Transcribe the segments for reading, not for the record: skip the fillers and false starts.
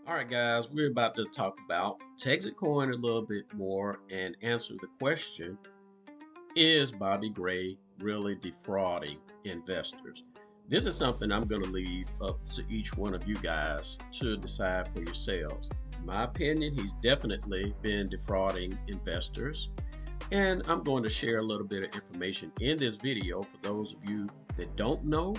All right, guys, we're about to talk about Texitcoin a little bit more and answer the question, is Bobby Gray really defrauding investors? This is something I'm going to leave up to each one of you guys to decide for yourselves. In my opinion, he's definitely been defrauding investors. And I'm going to share a little bit of information in this video for those of you that don't know,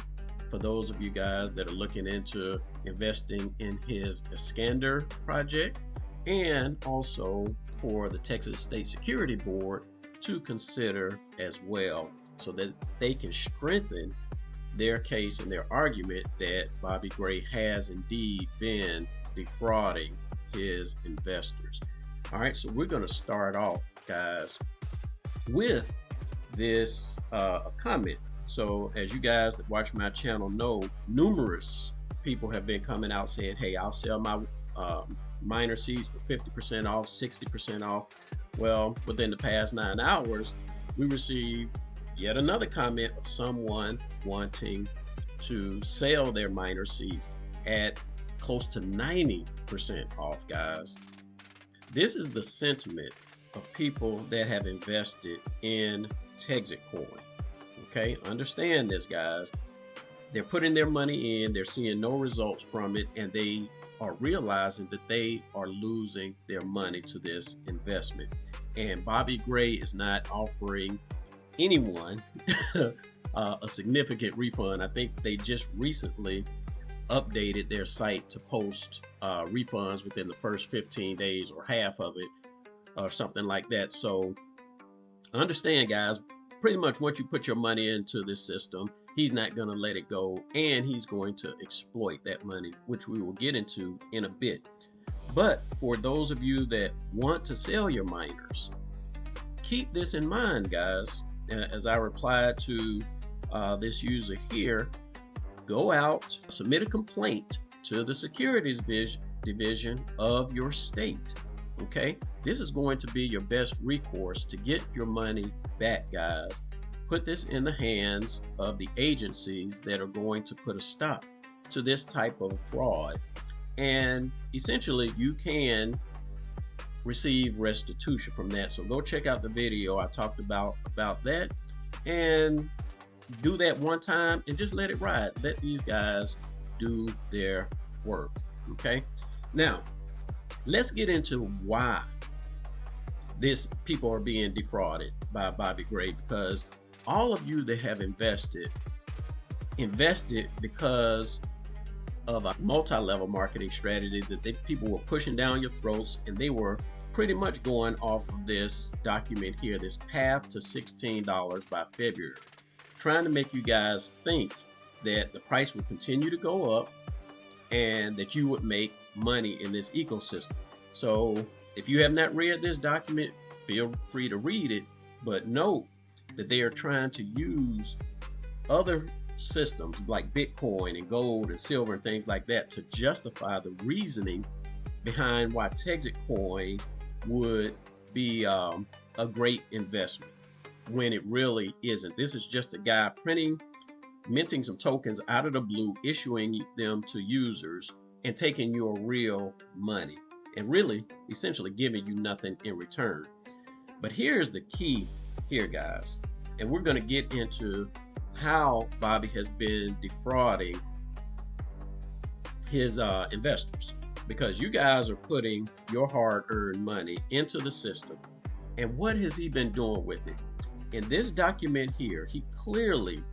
for those of you guys that are looking into investing in his Iskander project, and also for the Texas State Securities Board to consider as well, so that they can strengthen their case and their argument that Bobby Gray has indeed been defrauding his investors. All right, so we're going to start off, guys, with this comment. So as you guys that watch my channel know, numerous people have been coming out saying, hey, I'll sell my minor seeds for 50% off, 60% off. Well, within the past 9 hours, we received yet another comment of someone wanting to sell their minor seeds at close to 90% off, guys. This is the sentiment of people that have invested in Texitcoin. Okay, understand this, guys. They're putting their money in, they're seeing no results from it, and they are realizing that they are losing their money to this investment. And Bobby Gray is not offering anyone a significant refund. I think they just recently updated their site to post refunds within the first 15 days or half of it or something like that. So understand, guys, pretty much once you put your money into this system, he's not going to let it go, and he's going to exploit that money, which we will get into in a bit. But for those of you that want to sell your miners, keep this in mind, guys. As I replied to this user here, go out, submit a complaint to the securities division of your state. Okay, this is going to be your best recourse to get your money back, guys. Put this in the hands of the agencies that are going to put a stop to this type of fraud, and essentially you can receive restitution from that. So go check out the video I talked about that, and do that one time and just let it ride. Let these guys do their work. Okay, now let's get into why people are being defrauded by Bobby Gray, because all of you that have invested because of a multi-level marketing strategy that people were pushing down your throats, and they were pretty much going off of this document here, this path to $16 by February, trying to make you guys think that the price would continue to go up and that you would make money in this ecosystem. So if you have not read this document, feel free to read it, but note that they are trying to use other systems like Bitcoin and gold and silver and things like that to justify the reasoning behind why Texitcoin would be a great investment, when it really isn't. This is just a guy minting some tokens out of the blue, issuing them to users and taking your real money, and really essentially giving you nothing in return. But here's the key here, guys, and we're going to get into how Bobby has been defrauding his investors, because you guys are putting your hard-earned money into the system. And what has he been doing with it? In this document here, he clearly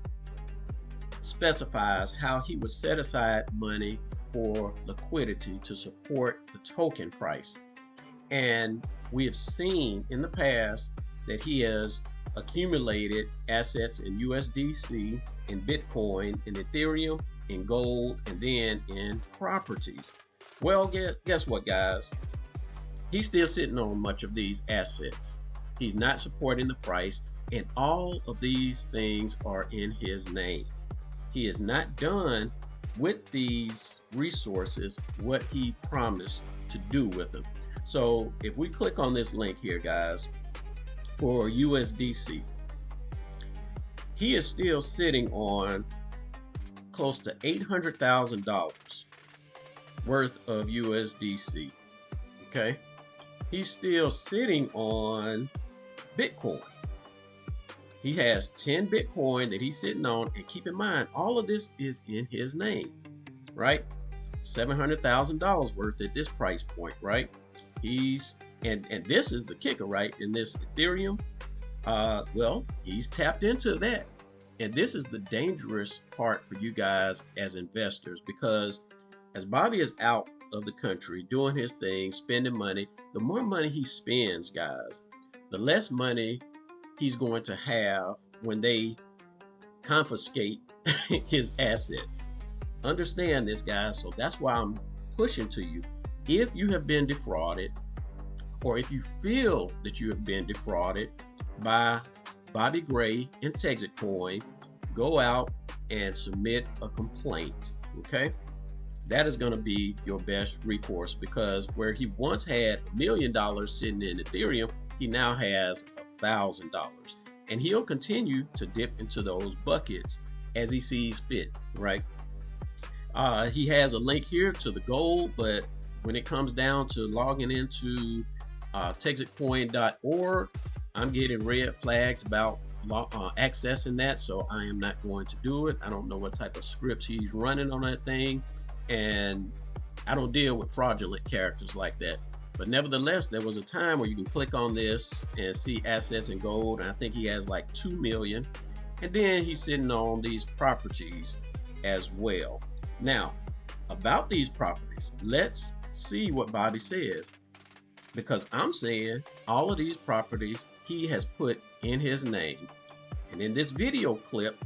specifies how he would set aside money for liquidity to support the token price. And we have seen in the past that he has accumulated assets in USDC, in Bitcoin, in Ethereum, in gold, and then in properties. Well, guess what, guys? He's still sitting on much of these assets. He's not supporting the price, and all of these things are in his name. He is not done with these resources what he promised to do with them. So if we click on this link here, guys, for USDC, he is still sitting on close to $800,000 worth of USDC. Okay, he's still sitting on Bitcoin. He has 10 Bitcoin that he's sitting on, and keep in mind, all of this is in his name, right? $700,000 worth at this price point, right? He's and this is the kicker, right? In this Ethereum, well, he's tapped into that, and this is the dangerous part for you guys as investors, because as Bobby is out of the country doing his thing, spending money, the more money he spends, guys, the less money he's going to have when they confiscate his assets. Understand this, guys. So that's why I'm pushing to you. If you have been defrauded, or if you feel that you have been defrauded by Bobby Gray and Texitcoin, go out and submit a complaint. Okay, that is going to be your best recourse, because where he once had $1 million sitting in Ethereum, he now has $1,000, and he'll continue to dip into those buckets as he sees fit, right? He has a link here to the gold, but when it comes down to logging into Texitcoin.org, I'm getting red flags about accessing that, so I am not going to do it. I don't know what type of scripts he's running on that thing, and I don't deal with fraudulent characters like that. But nevertheless, there was a time where you can click on this and see assets in gold, and I think he has like 2 million, and then he's sitting on these properties as well. Now, about these properties, let's see what Bobby says, because I'm saying all of these properties he has put in his name. And in this video clip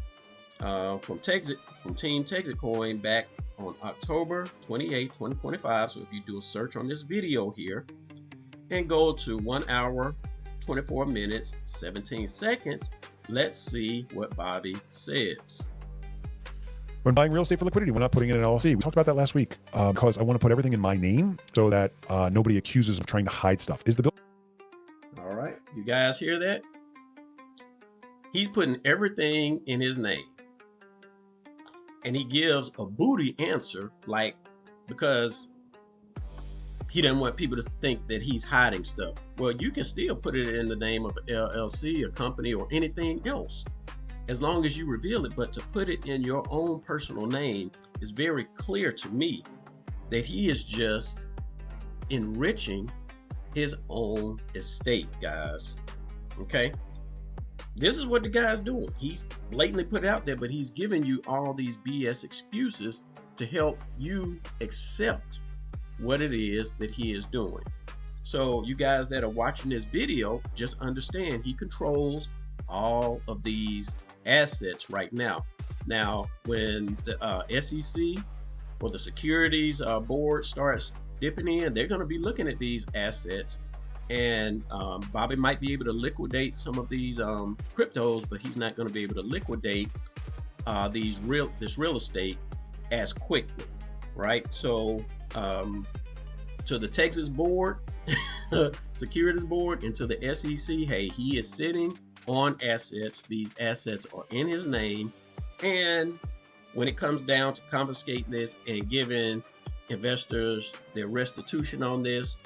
from Team Texitcoin back on October 28, 2025, so if you do a search on this video here and go to 1 hour 24 minutes 17 seconds, let's see what Bobby says. When buying real estate for liquidity, we're not putting it in an LLC. We talked about that last week because I want to put everything in my name so that nobody accuses of trying to hide stuff. Is the bill? All right, you guys hear that? He's putting everything in his name, and he gives a booty answer, like, because he doesn't want people to think that he's hiding stuff. Well, you can still put it in the name of an LLC, a company, or anything else, as long as you reveal it. But to put it in your own personal name is very clear to me that he is just enriching his own estate, guys. Okay, this is what the guy's doing. He's blatantly put it out there, but he's giving you all these BS excuses to help you accept what it is that he is doing. So you guys that are watching this video, just understand he controls all of these assets right now. Now, when the SEC or the Securities Board starts dipping in, they're going to be looking at these assets, and Bobby might be able to liquidate some of these cryptos, but he's not going to be able to liquidate this real estate as quickly, right? So to the Texas Board, Securities Board, and to the SEC, hey, he is sitting on assets. These assets are in his name, and when it comes down to confiscating this and giving investors their restitution on this,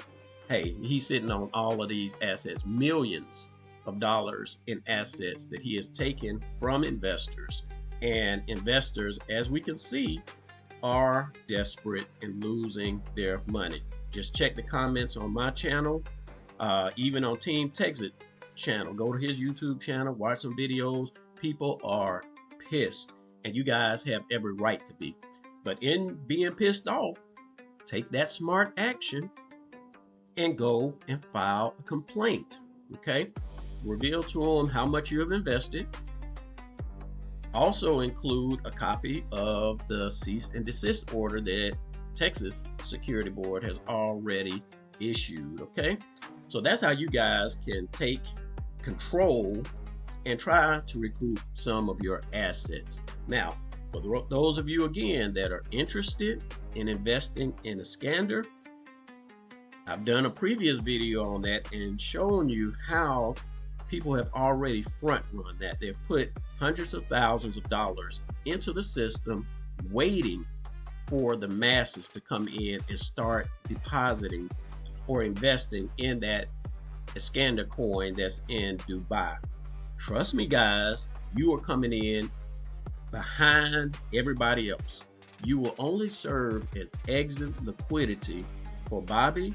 hey, he's sitting on all of these assets, millions of dollars in assets that he has taken from investors. And investors, as we can see, are desperate and losing their money. Just check the comments on my channel, even on Team Texit channel. Go to his YouTube channel, watch some videos. People are pissed, and you guys have every right to be. But in being pissed off, take that smart action and go and file a complaint. Okay, reveal to them how much you have invested. Also include a copy of the cease and desist order that Texas Security Board has already issued. Okay, so that's how you guys can take control and try to recoup some of your assets. Now, for those of you again that are interested in investing in Iskander, I've done a previous video on that and shown you how people have already front run that. They've put hundreds of thousands of dollars into the system, waiting for the masses to come in and start depositing or investing in that Iskander coin that's in Dubai. Trust me, guys, you are coming in behind everybody else. You will only serve as exit liquidity for Bobby,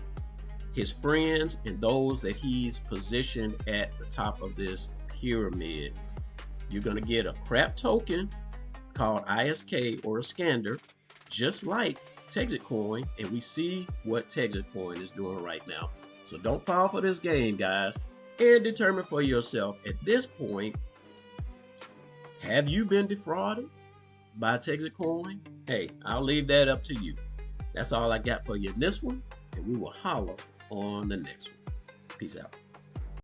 his friends, and those that he's positioned at the top of this pyramid. You're going to get a crap token called ISK or Iskander, just like Texitcoin, and we see what Texitcoin is doing right now. So don't fall for this game, guys, and determine for yourself at this point, have you been defrauded by Texitcoin? Hey, I'll leave that up to you. That's all I got for you in this one, and we will holler on the next one. Peace out.